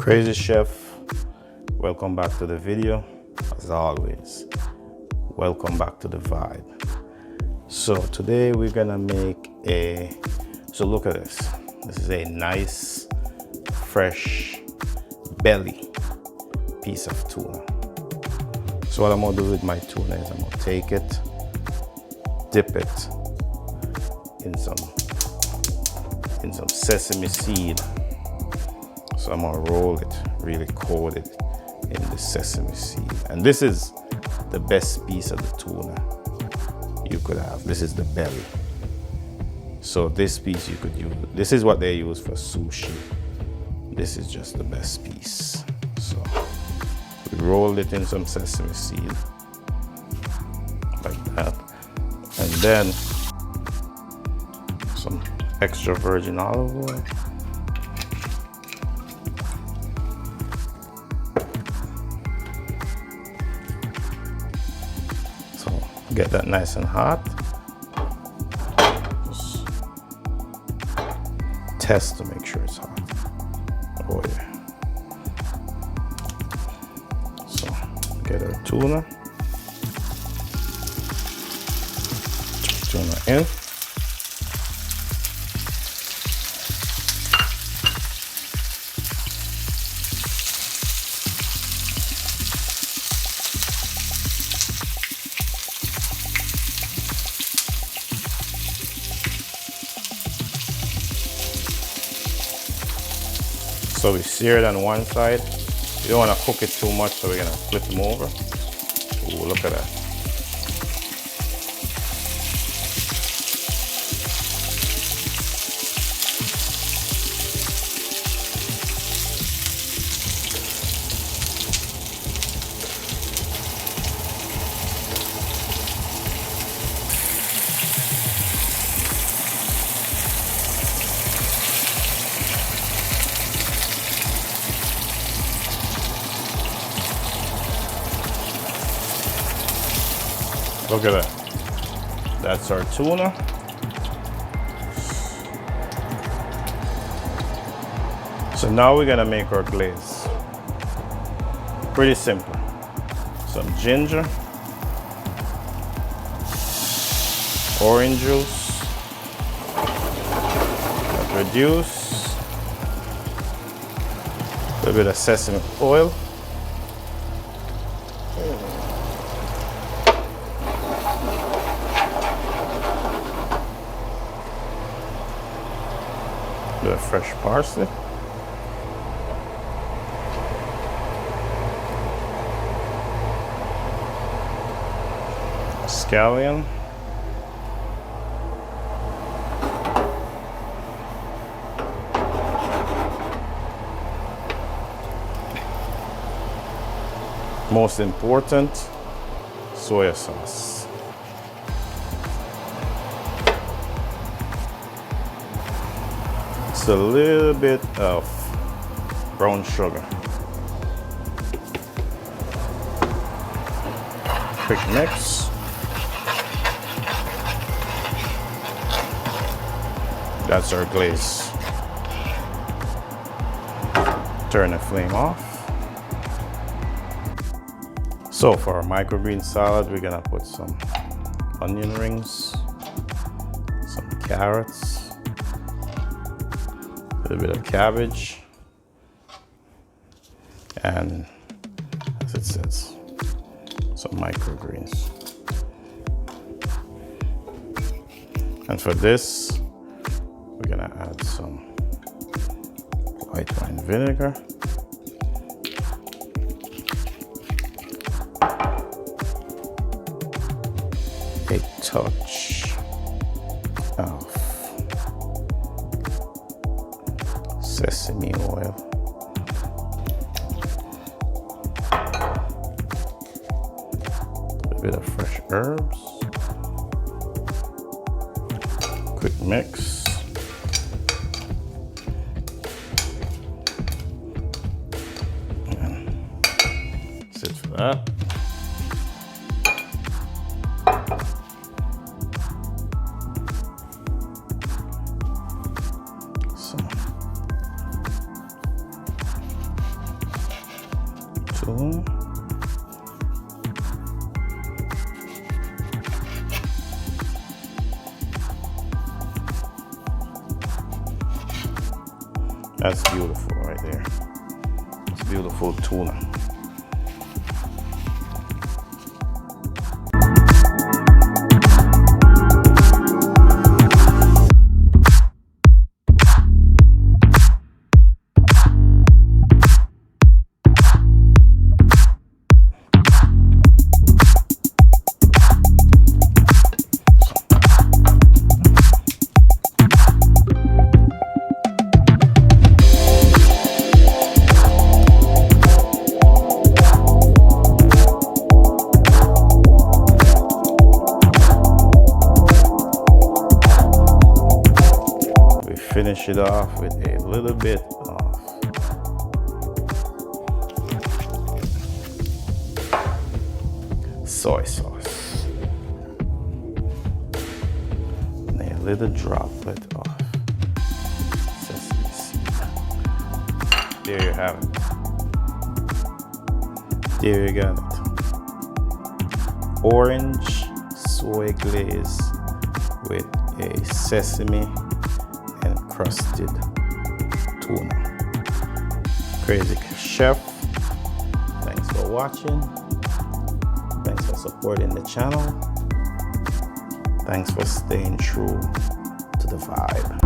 Crazy Chef, welcome back to the video. As always, welcome back to the vibe. So today we're gonna make so look at this. This is a nice, fresh belly piece of tuna. So what I'm gonna do with my tuna is I'm gonna take it, dip it in some sesame seed. So I'm gonna roll it, really coat it in the sesame seed. And this is the best piece of the tuna you could have. This is the belly. So this piece you could use. This is what they use for sushi. This is just the best piece. So we rolled it in some sesame seed, like that. And then some extra virgin olive oil. Get that nice and hot. Just test to make sure it's hot. Oh yeah. So get our tuna. Tuna in. So we sear it on one side. You don't want to cook it too much, so we're gonna flip them over. Ooh, look at that. Look at that. That's our tuna. So now we're gonna make our glaze. Pretty simple. Some ginger, orange juice, reduce, a little bit of sesame oil. Bit of fresh parsley. Scallion. Most important, soy sauce. A little bit of brown sugar. Quick mix. That's our glaze. Turn the flame off. So for our microgreen salad, we're gonna put some onion rings, some carrots, a little bit of cabbage, and as it says, some microgreens. And for this, we're gonna add some white wine vinegar, a touch of sesame oil, a bit of fresh herbs, quick mix, and that's it for that. tuna. That's beautiful right there. It's beautiful tuna. Finish it off with a little bit of soy sauce and a little droplet of sesame seed. There you have it. There you got it. Orange soy glaze with a sesame encrusted tuna. Crazy Chef, thanks for watching. Thanks for supporting the channel. Thanks for staying true to the vibe.